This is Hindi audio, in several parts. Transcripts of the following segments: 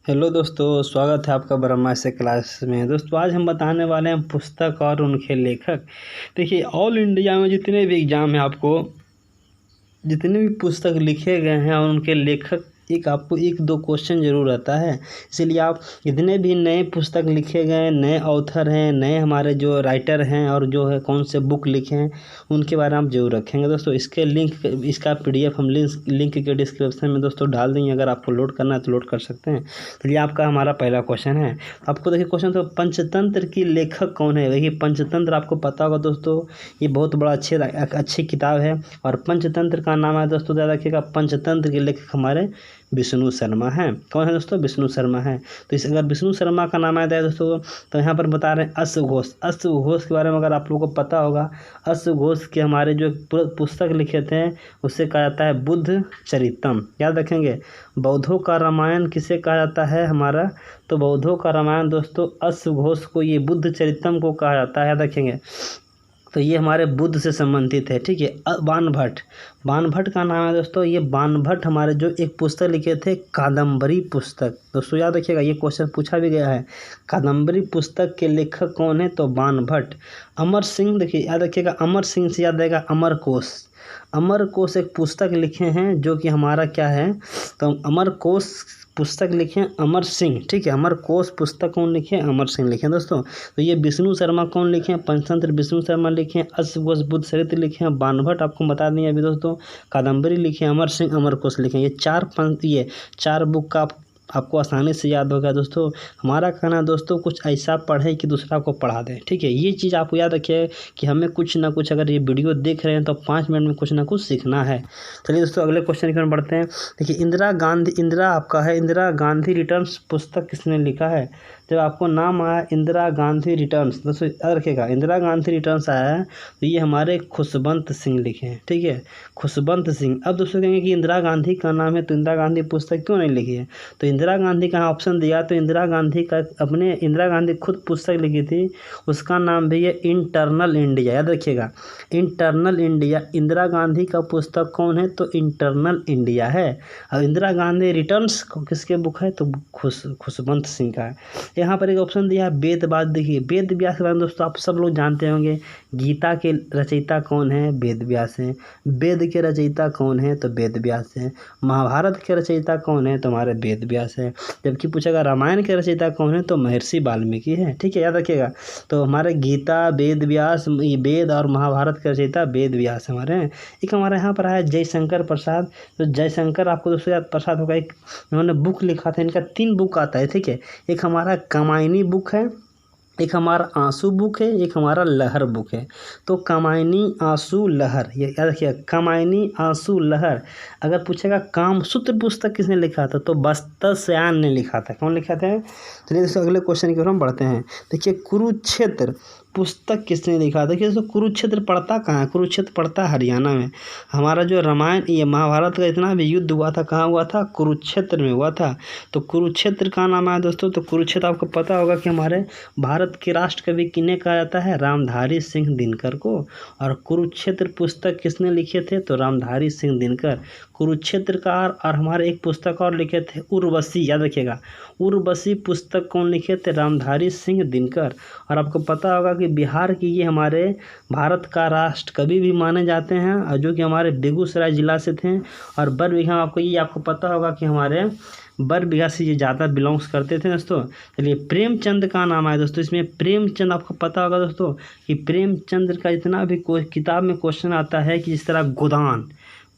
हेलो दोस्तों, स्वागत है आपका ब्रह्मा से क्लास में। दोस्तों आज हम बताने वाले हैं पुस्तक और उनके लेखक। देखिए, ऑल इंडिया में जितने भी एग्ज़ाम हैं, आपको जितने भी पुस्तक लिखे गए हैं और उनके लेखक आपको एक दो क्वेश्चन ज़रूर आता है। इसीलिए आप जितने भी नए पुस्तक लिखे गए, नए ऑथर हैं, नए हमारे जो राइटर हैं और जो है कौन से बुक लिखे हैं, उनके बारे में आप जरूर रखेंगे। दोस्तों इसका PDF हम लिंक के डिस्क्रिप्शन में दोस्तों डाल देंगे। अगर आपको लोड करना है तो लोड कर सकते हैं। चलिए, आपका हमारा पहला क्वेश्चन है। आपको देखिए क्वेश्चन, तो पंचतंत्र की लेखक कौन है। देखिए, पंचतंत्र आपको पता होगा दोस्तों, ये बहुत बड़ा अच्छी किताब है। और पंचतंत्र का नाम है दोस्तों, याद रखिएगा, पंचतंत्र के लेखक हमारे विष्णु शर्मा हैं। कौन है दोस्तों? विष्णु शर्मा है। तो इस अगर विष्णु शर्मा का नाम आया है दोस्तों, तो यहाँ पर बता रहे हैं अश्वघोष। अश्वघोष के बारे में अगर आप लोगों को पता होगा, अश्वघोष के हमारे जो पुस्तक लिखे थे उससे कहा जाता है बुद्ध चरितम। याद रखेंगे, बौद्धों का रामायण किसे कहा जाता है हमारा? तो बौद्धों का रामायण दोस्तों अश्वघोष को, ये बुद्ध चरितम को कहा जाता है। याद रखेंगे, तो ये हमारे बुद्ध से संबंधित है। ठीक है। बाणभट्ट, बाणभट्ट का नाम है दोस्तों, ये बाणभट्ट हमारे जो एक पुस्तक लिखे थे, कादम्बरी पुस्तक। दोस्तों याद रखिएगा, ये क्वेश्चन पूछा भी गया है, कादम्बरी पुस्तक के लेखक कौन है? तो बाणभट्ट। अमर सिंह, देखिए याद रखिएगा, अमर सिंह से याद रहेगा अमर कोश। अमर कोश एक पुस्तक लिखे हैं जो कि हमारा क्या है, तो अमर कोश पुस्तक लिखे अमर सिंह। ठीक है, अमर कोश पुस्तक कौन लिखे? अमर सिंह लिखे दोस्तों। तो ये विष्णु शर्मा कौन लिखे? पंचतंत्र विष्णु शर्मा लिखे। अश्वघोष बुद्ध चरित्र लिखे हैं। बाणभट्ट आपको बता दें अभी दोस्तों, कादम्बरी लिखे। अमर सिंह अमर कोश लिखे। ये चार बुक का आपको आसानी से याद होगा दोस्तों। हमारा कहना दोस्तों, कुछ ऐसा पढ़े कि दूसरा को पढ़ा दें। ठीक है, ये चीज़ आपको याद रखिए कि हमें कुछ ना कुछ, अगर ये वीडियो देख रहे हैं तो 5 मिनट में कुछ ना कुछ सीखना है। चलिए दोस्तों, अगले क्वेश्चन की ओर बढ़ते हैं। देखिए, इंदिरा गांधी रिटर्न्स पुस्तक किसने लिखा है? जब आपको नाम आया इंदिरा गांधी रिटर्न्स, दोस्तों याद रखिएगा, इंदिरा गांधी रिटर्न्स आया है तो ये हमारे खुशवंत सिंह लिखे हैं। ठीक है, खुशवंत सिंह। अब दोस्तों कहेंगे कि इंदिरा गांधी का नाम है तो इंदिरा गांधी पुस्तक क्यों नहीं लिखी है? तो इंदिरा गांधी का ऑप्शन दिया, तो इंदिरा गांधी खुद पुस्तक लिखी थी, उसका नाम भी है इंटरनल इंडिया। याद रखिएगा, इंटरनल इंडिया। इंदिरा गांधी का पुस्तक कौन है? तो इंटरनल इंडिया है। और इंदिरा गांधी रिटर्न्स किसके बुक है? तो खुशवंत सिंह का है। यहाँ पर एक ऑप्शन दिया है वेद व्यास। देखिए, वेद व्यास के बारे में दोस्तों आप सब लोग जानते होंगे, गीता के रचयिता कौन है? वेद व्यास हैं। वेद के रचयिता कौन है? तो वेद व्यास हैं। महाभारत के रचयिता कौन है? तो हमारे वेद व्यास है। जबकि पूछेगा रामायण के रचयिता कौन है? तो महर्षि वाल्मीकि है। ठीक है, याद रखिएगा। तो हमारे गीता, वेद व्यास, वेद और महाभारत के रचयिता वेद व्यास हमारे हैं। एक हमारे यहाँ पर आया जयशंकर प्रसाद। तो जयशंकर आपको दोस्तों याद प्रसाद होगा, एक उन्होंने बुक लिखा था। इनका 3 बुक आता है। ठीक है, एक हमारा कामायनी बुक है, एक हमारा आंसू बुक है, एक हमारा लहर बुक है। तो कामायनी, आंसू, लहर, ये याद रखिए, कामायनी, आंसू, लहर। अगर पूछेगा कामसूत्र पुस्तक किसने लिखा था? तो वत्सयायन ने लिखा था। कौन लिखा था? चलिए दोस्तों, अगले क्वेश्चन की ओर हम बढ़ते हैं। देखिए, कुरुक्षेत्र पुस्तक किसने लिखा? देखिए दोस्तों, कुरुक्षेत्र पड़ता कहाँ है? कुरुक्षेत्र पड़ता है हरियाणा में। हमारा जो रामायण, ये महाभारत का इतना भी युद्ध हुआ था, कहाँ हुआ था? कुरुक्षेत्र में हुआ था। तो कुरुक्षेत्र का नाम है दोस्तों। तो कुरुक्षेत्र आपको पता होगा कि हमारे भारत के राष्ट्र कवि किन्हें कहा जाता है? रामधारी सिंह दिनकर को। और कुरुक्षेत्र पुस्तक किसने लिखे थे? तो रामधारी सिंह दिनकर। कुरुक्षेत्रकार और हमारे एक पुस्तक और लिखे थे, उर्वशी। याद रखिएगा, उर्वशी पुस्तक कौन लिखे थे? रामधारी सिंह दिनकर। और आपको पता होगा कि बिहार की ये हमारे भारत का राष्ट्र कवि भी माने जाते हैं, और जो कि हमारे बेगूसराय जिला से थे। और बरबीघा, आपको पता होगा कि हमारे बरबीघा से ये ज़्यादा बिलोंग्स करते थे दोस्तों। चलिए, प्रेमचंद का नाम है दोस्तों। इसमें प्रेमचंद आपको पता होगा दोस्तों कि प्रेमचंद का जितना भी कोई किताब में क्वेश्चन आता है, कि जिस तरह गोदान,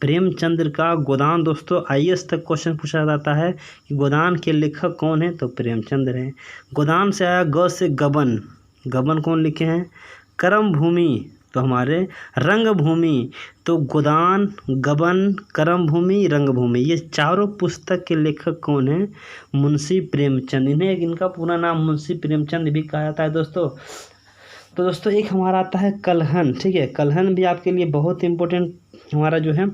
प्रेमचंद्र का गोदान दोस्तों IAS तक क्वेश्चन पूछा जाता है कि गोदान के लेखक कौन है? तो प्रेमचंद्र हैं। गोदान से आया ग से गबन। गबन कौन लिखे हैं? करम भूमि, तो हमारे रंगभूमि। तो गोदान, गबन, करम भूमि, रंगभूमि, ये चारों पुस्तक के लेखक कौन हैं? मुंशी प्रेमचंद। इनका पूरा नाम मुंशी प्रेमचंद भी कहा जाता है दोस्तों। तो दोस्तों एक हमारा आता है कलहन। ठीक है, कलहन भी आपके लिए बहुत इंपॉर्टेंट हमारा जो है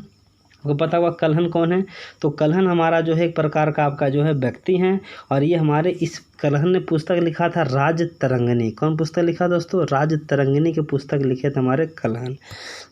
आपको पता होगा कलहन कौन है, तो कलहन हमारा जो है एक प्रकार का आपका जो है व्यक्ति हैं, और ये हमारे इस कलहन ने पुस्तक लिखा था राज तरंगिणी। कौन पुस्तक लिखा दोस्तों? राज तरंगिणी की पुस्तक लिखे थे हमारे कलहन।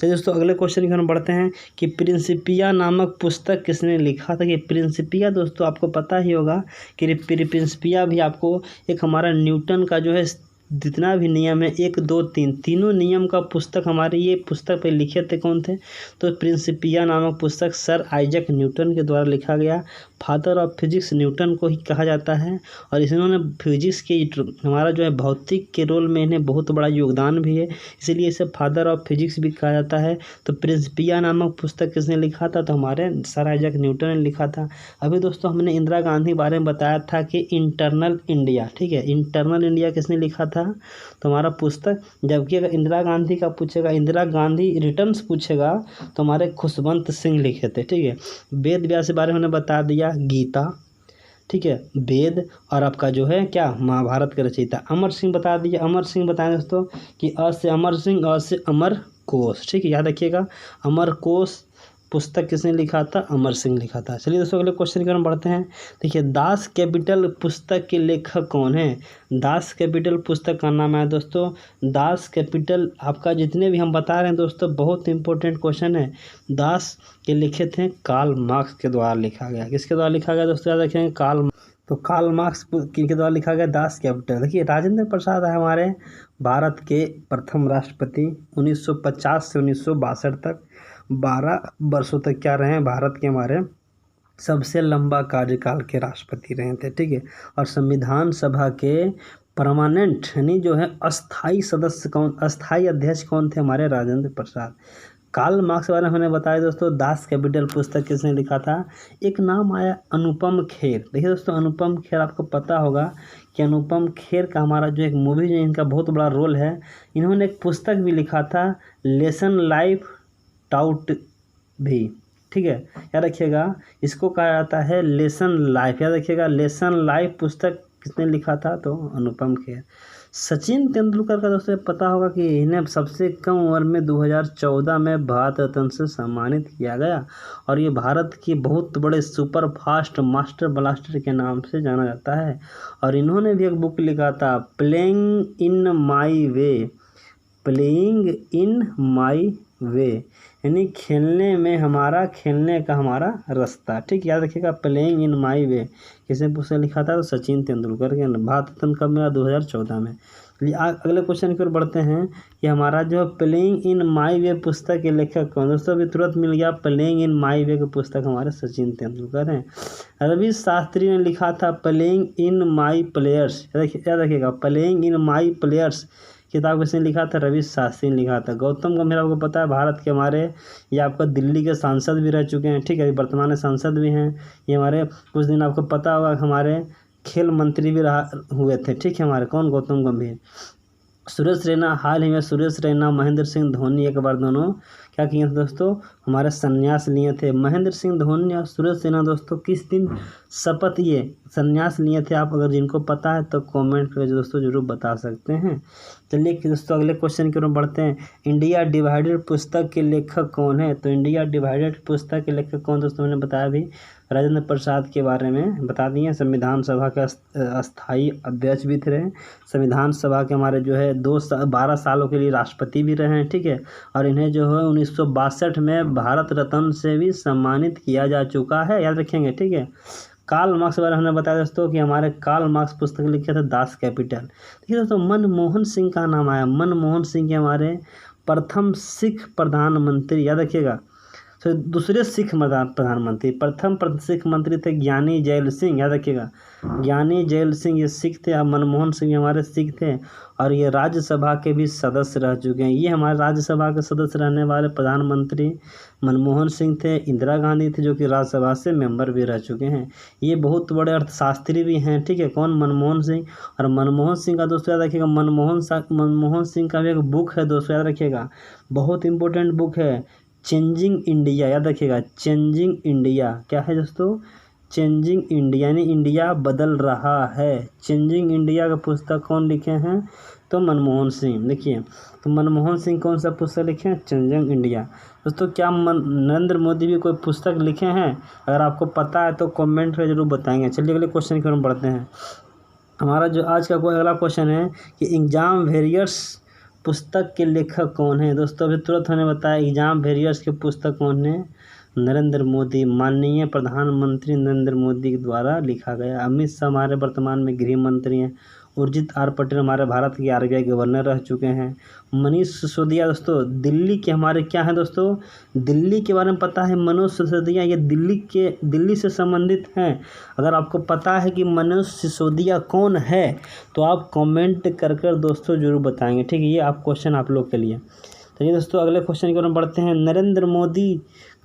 तो दोस्तों अगले क्वेश्चन की हम बढ़ते हैं कि प्रिंसिपिया नामक पुस्तक किसने लिखा था? कि प्रिंसिपिया दोस्तों आपको पता ही होगा कि प्रिंसिपिया भी आपको एक हमारा न्यूटन का जो है जितना भी नियम है 1 2 3 तीनों नियम का पुस्तक हमारे ये पुस्तक पे लिखे थे। कौन थे? तो प्रिंसिपिया नामक पुस्तक सर आइजक न्यूटन के द्वारा लिखा गया। फादर ऑफ फिजिक्स न्यूटन को ही कहा जाता है, और इन्होंने फिजिक्स के हमारा जो है भौतिक के रोल में इन्हें बहुत बड़ा योगदान भी है, इसलिए इसे फादर ऑफ फिजिक्स भी कहा जाता है। तो प्रिंसिपिया नामक पुस्तक किसने लिखा था? तो हमारे सर आइजक न्यूटन ने लिखा था। अभी दोस्तों हमने इंदिरा गांधी के बारे में बताया था कि इंटरनल इंडिया, ठीक है, इंटरनल इंडिया किसने लिखा था? तो हमारा पुस्तक, जबकि अगर इंदिरा गांधी का पूछेगा, इंदिरा गांधी रिटर्न्स पूछेगा, तो हमारे खुशवंत सिंह लिखे थे, ठीक है। वेद व्यास के बारे में हमने बता दिया, गीता, ठीक है, वेद, और आपका जो है क्या महाभारत के रचयिता अमर सिंह बता दिया। अमर सिंह बताएं दोस्तों कि अ से अमर सिंह, अ से अमर कोश, ठीक है, याद रखिएगा। अमर कोश पुस्तक किसने लिखा था? अमर सिंह लिखा था। चलिए दोस्तों अगले क्वेश्चन की ओर बढ़ते हैं। देखिए दास कैपिटल पुस्तक के लेखक कौन है? दास कैपिटल पुस्तक का नाम है दोस्तों दास कैपिटल। आपका जितने भी हम बता रहे हैं दोस्तों बहुत इंपॉर्टेंट क्वेश्चन है। दास के लिखित हैं कार्ल मार्क्स के द्वारा लिखा गया। किसके द्वारा लिखा गया दोस्तों? याद रखेंगे कार्ल मार्क्स के द्वारा लिखा गया दास कैपिटल। देखिए राजेंद्र प्रसाद है हमारे भारत के प्रथम राष्ट्रपति। 1950 से 1962 तक 12 वर्षों तक क्या रहे हैं? भारत के हमारे सबसे लंबा कार्यकाल के राष्ट्रपति रहे थे, ठीक है। और संविधान सभा के परमानेंट यानी जो है अस्थाई सदस्य कौन, अस्थाई अध्यक्ष कौन थे? हमारे राजेंद्र प्रसाद। कार्ल मार्क्स के बारे में हमने बताया दोस्तों दास कैपिटल पुस्तक किसने लिखा था? एक नाम आया अनुपम खेर। देखिए दोस्तों अनुपम खेर, आपको पता होगा कि अनुपम खेर का हमारा जो एक मूवी में इनका बहुत बड़ा रोल है। इन्होंने एक पुस्तक भी लिखा था लेसन लाइफ टाउट भी, ठीक है, याद रखिएगा। इसको कहा जाता है लेसन लाइफ, याद रखिएगा। लेसन लाइफ पुस्तक किसने लिखा था? तो अनुपम खेर। सचिन तेंदुलकर का दोस्तों पता होगा कि इन्हें सबसे कम उम्र में 2014 में भारत रत्न से सम्मानित किया गया, और ये भारत के बहुत बड़े सुपर फास्ट मास्टर ब्लास्टर के नाम से जाना जाता है। और इन्होंने भी एक बुक लिखा था playing in my way, playing in माई वे, यानी खेलने में हमारा, खेलने का हमारा रास्ता, ठीक, याद रखिएगा। प्लेइंग इन माई वे किसने पुस्तक लिखा था? तो सचिन तेंदुलकर के। भारत रत्न कब मिला? 2014 में। चलिए अगले क्वेश्चन की ओर बढ़ते हैं कि हमारा जो प्लेइंग इन माई वे पुस्तक के लेखक कौन? दोस्तों अभी तुरंत मिल गया, प्लेइंग इन माई वे की पुस्तक हमारे सचिन तेंदुलकर हैं। रवि शास्त्री ने लिखा था प्लेइंग इन माई प्लेयर्स, याद रखिएगा। प्लेइंग इन माई प्लेयर्स किताब किसने लिखा था? रवि शास्त्री ने लिखा था। गौतम गंभीर आपको पता है भारत के हमारे, ये आपका दिल्ली के सांसद भी रह चुके हैं, ठीक है, वर्तमान में सांसद भी हैं। ये हमारे कुछ दिन आपको पता होगा हमारे खेल मंत्री भी हुए थे, ठीक है, हमारे कौन? गौतम गंभीर। सुरेश रैना, हाल ही में सुरेश रैना महेंद्र सिंह धोनी एक बार दोनों क्या किए थे दोस्तों? हमारे संन्यास लिए थे। महेंद्र सिंह धोनी और सुरेश रैना दोस्तों किस दिन शपथ ये संन्यास लिए थे? आप अगर जिनको पता है तो कमेंट करके दोस्तों जरूर बता सकते हैं। चलिए दोस्तों अगले क्वेश्चन की ओर बढ़ते हैं। इंडिया डिवाइडेड पुस्तक के लेखक कौन है? तो इंडिया डिवाइडेड पुस्तक के लेखक कौन दोस्तों? मैंने बताया भी राजेंद्र प्रसाद के बारे में बता दिए। संविधान सभा के अस्थाई अध्यक्ष भी थे, संविधान सभा के हमारे जो है 12 सालों के लिए राष्ट्रपति भी रहे हैं, ठीक है। और इन्हें जो है 1962 में भारत रत्न से भी सम्मानित किया जा चुका है, याद रखेंगे, ठीक है। कार्ल मार्क्स के बारे में हमने बताया दोस्तों कि हमारे कार्ल मार्क्स पुस्तक लिखे थे दास कैपिटल। देखिए दोस्तों मनमोहन सिंह का नाम आया। मनमोहन सिंह के हमारे प्रथम सिख प्रधानमंत्री, याद रखिएगा। तो दूसरे सिख प्रधानमंत्री, प्रथम सिख मंत्री थे ज्ञानी जैल सिंह, याद रखिएगा। ज्ञानी जैल सिंह ये सिख थे, और मनमोहन सिंह हमारे सिख थे, और ये राज्यसभा के भी सदस्य रह चुके हैं। ये हमारे राज्यसभा के सदस्य रहने वाले प्रधानमंत्री मनमोहन सिंह थे। इंदिरा गांधी थे जो कि राज्यसभा से मेंबर भी रह चुके हैं। ये बहुत बड़े अर्थशास्त्री भी हैं, ठीक है, कौन? मनमोहन सिंह। और मनमोहन सिंह का दोस्तों याद रखिएगा, मनमोहन सिंह का भी एक बुक है दोस्तों, याद रखिएगा, बहुत इंपॉर्टेंट बुक है, चेंजिंग इंडिया, याद रखिएगा। चेंजिंग इंडिया क्या है दोस्तों? चेंजिंग इंडिया, यानी इंडिया बदल रहा है। चेंजिंग इंडिया का पुस्तक कौन लिखे हैं? तो मनमोहन सिंह। देखिए तो मनमोहन सिंह कौन सा पुस्तक लिखे हैं? Changing India. दोस्तों क्या नरेंद्र मोदी भी कोई पुस्तक लिखे हैं? अगर आपको पता है तो कमेंट में जरूर बताएंगे। चलिए अगले क्वेश्चन की ओर बढ़ते हैं। हमारा जो आज का कोई अगला क्वेश्चन है कि एग्जाम वॉरियर्स पुस्तक के लेखक कौन है? दोस्तों अभी तुरंत हमने बताया एग्जाम वॉरियर्स की पुस्तक कौन है? नरेंद्र मोदी, माननीय प्रधानमंत्री नरेंद्र मोदी के द्वारा लिखा गया। अमित शाह हमारे वर्तमान में गृह मंत्री हैं। उर्जित आर पटेल हमारे भारत के RBI गवर्नर रह चुके हैं। मनीष सिसोदिया दोस्तों दिल्ली के हमारे क्या हैं दोस्तों? दिल्ली के बारे में पता है? मनोज सिसोदिया ये दिल्ली से संबंधित हैं। अगर आपको पता है कि मनोज सिसोदिया कौन है तो आप कमेंट कर दोस्तों जरूर बताएंगे। ठीक है, ये आप क्वेश्चन आप लोग के लिए। चलिए दोस्तों अगले क्वेश्चन की ओर बढ़ते हैं। नरेंद्र मोदी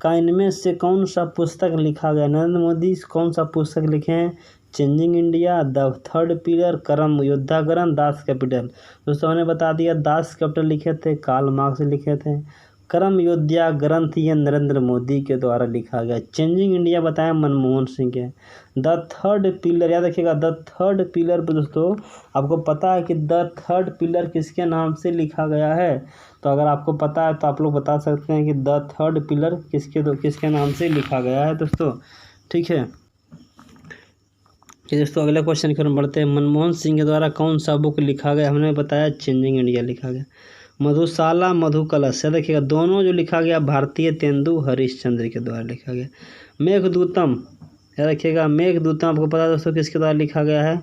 का इनमें से कौन सा पुस्तक लिखा गया? नरेंद्र मोदी कौन सा पुस्तक लिखे हैं? Changing India, the third pillar, कर्म योद्धा ग्रंथ, दास कैपिटल। दोस्तों हमने बता दिया दास कैपिटल लिखे थे कार्ल मार्क्स लिखे थे। कर्म योद्धा ग्रंथ ये नरेंद्र मोदी के द्वारा लिखा गया। चेंजिंग इंडिया बताया मनमोहन सिंह के। द थर्ड पिलर याद रखिएगा, द थर्ड पिलर पर दोस्तों आपको पता है कि द थर्ड पिलर किसके नाम से लिखा गया है? तो अगर आपको पता है तो आप लोग बता सकते हैं कि द थर्ड पिलर किसके नाम से लिखा गया है दोस्तों। ठीक है कि दोस्तों अगले क्वेश्चन की ओर बढ़ते हैं। मनमोहन सिंह के द्वारा कौन सा बुक लिखा गया? हमने बताया चेंजिंग इंडिया लिखा गया। मधुशाला, मधुकलश याद रखिएगा, दोनों जो लिखा गया भारतीय तेंदु हरिश्चंद्र के द्वारा लिखा गया। मेघदूतम याद रखिएगा, मेघदूतम आपको पता है दोस्तों किसके द्वारा लिखा गया है?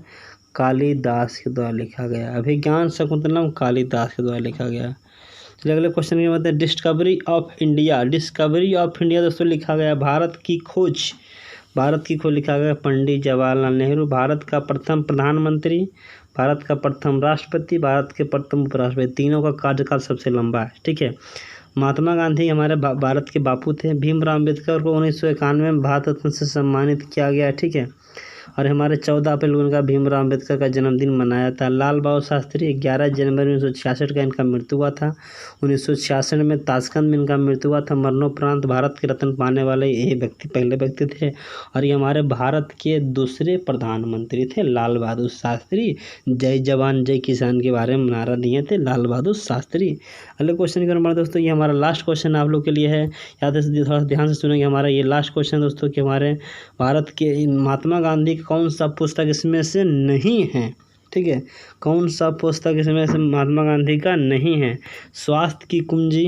कालिदास के द्वारा लिखा गया। अभिज्ञान शकुंतलम कालिदास के द्वारा लिखा गया। चलिए अगले क्वेश्चन में बताते हैं discovery of India. Discovery of India दोस्तों लिखा गया भारत की खोज लिखा गया पंडित जवाहरलाल नेहरू। भारत का प्रथम प्रधानमंत्री, भारत का प्रथम राष्ट्रपति, भारत के प्रथम उपराष्ट्रपति, तीनों का कार्यकाल सबसे लंबा है। ठीक है, महात्मा गांधी हमारे भारत के बापू थे। भीमराव अम्बेडकर को 1991 में भारत रत्न से सम्मानित किया गया। ठीक है, और हमारे 14 अप्रैल को इनका भीमराव अम्बेडकर का जन्मदिन मनाया था। लाल बहादुर शास्त्री 11 जनवरी 1966 का इनका मृत्यु हुआ था। 1966 में ताशकंद में इनका मृत्यु हुआ था। मरणोपरांत भारत के रत्न पाने वाले ये पहले व्यक्ति थे और ये हमारे भारत के दूसरे प्रधानमंत्री थे लाल बहादुर शास्त्री। जय जवान जय किसान के बारे में नारा दिए थे लाल बहादुर शास्त्री। अगले क्वेश्चन के नंबर दोस्तों ये हमारा लास्ट क्वेश्चन आप लोग के लिए है। याद से थोड़ा ध्यान से सुनेंगे। हमारा ये लास्ट क्वेश्चन दोस्तों कि हमारे भारत के महात्मा गांधी कौन सा पुस्तक इसमें से नहीं है? ठीक है, कौन सा पुस्तक इसमें से महात्मा गांधी का नहीं है? स्वास्थ्य की कुंजी,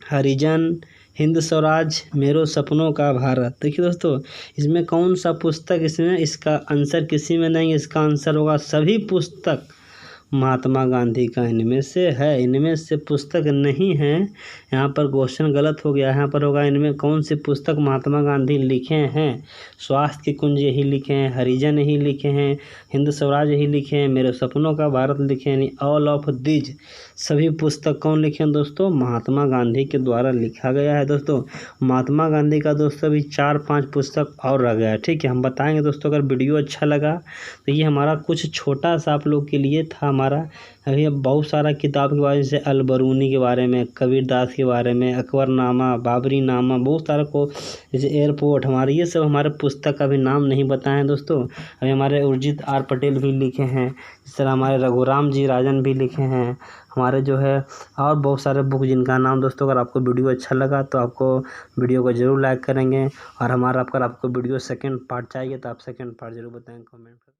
हरिजन, हिंद स्वराज, मेरे सपनों का भारत। देखिए दोस्तों इसमें कौन सा पुस्तक इसमें, इसका आंसर किसी में नहीं, इसका आंसर होगा सभी पुस्तक महात्मा गांधी का इनमें से है। इनमें से पुस्तक नहीं है, यहाँ पर क्वेश्चन गलत हो गया। यहाँ पर होगा इनमें कौन सी पुस्तक महात्मा गांधी लिखे हैं? स्वास्थ्य की कुंज यही लिखे हैं, हरिजन यही लिखे हैं, हिंद स्वराज यही लिखे हैं, मेरे सपनों का भारत लिखे हैं। ऑल ऑफ दिज सभी पुस्तक कौन लिखे हैं दोस्तों? महात्मा गांधी के द्वारा लिखा गया है। दोस्तों महात्मा गांधी का दोस्तों अभी 4-5 पुस्तक और रह गया है। ठीक है, हम बताएंगे दोस्तों। अगर वीडियो अच्छा लगा तो ये हमारा कुछ छोटा सा आप लोग के लिए था। हमारा अभी बहुत सारा किताब के बारे में, जैसे अलबरूनी के बारे में, कबीरदास के बारे में, अकबरनामा, बाबरी नामा, बहुत सारा को, जैसे एयरपोर्ट हमारे, ये सब हमारे पुस्तक का भी नाम नहीं बताए हैं दोस्तों। अभी हमारे उर्जित आर पटेल भी लिखे हैं, इस तरह हमारे रघुराम जी राजन भी लिखे हैं। हमारे जो है और बहुत सारे बुक जिनका नाम दोस्तों, अगर आपको वीडियो अच्छा लगा तो आपको वीडियो को ज़रूर लाइक करेंगे। और हमारा अगर आपको वीडियो सेकंड पार्ट चाहिए तो आप सेकंड पार्ट जरूर बताएं कमेंट कर।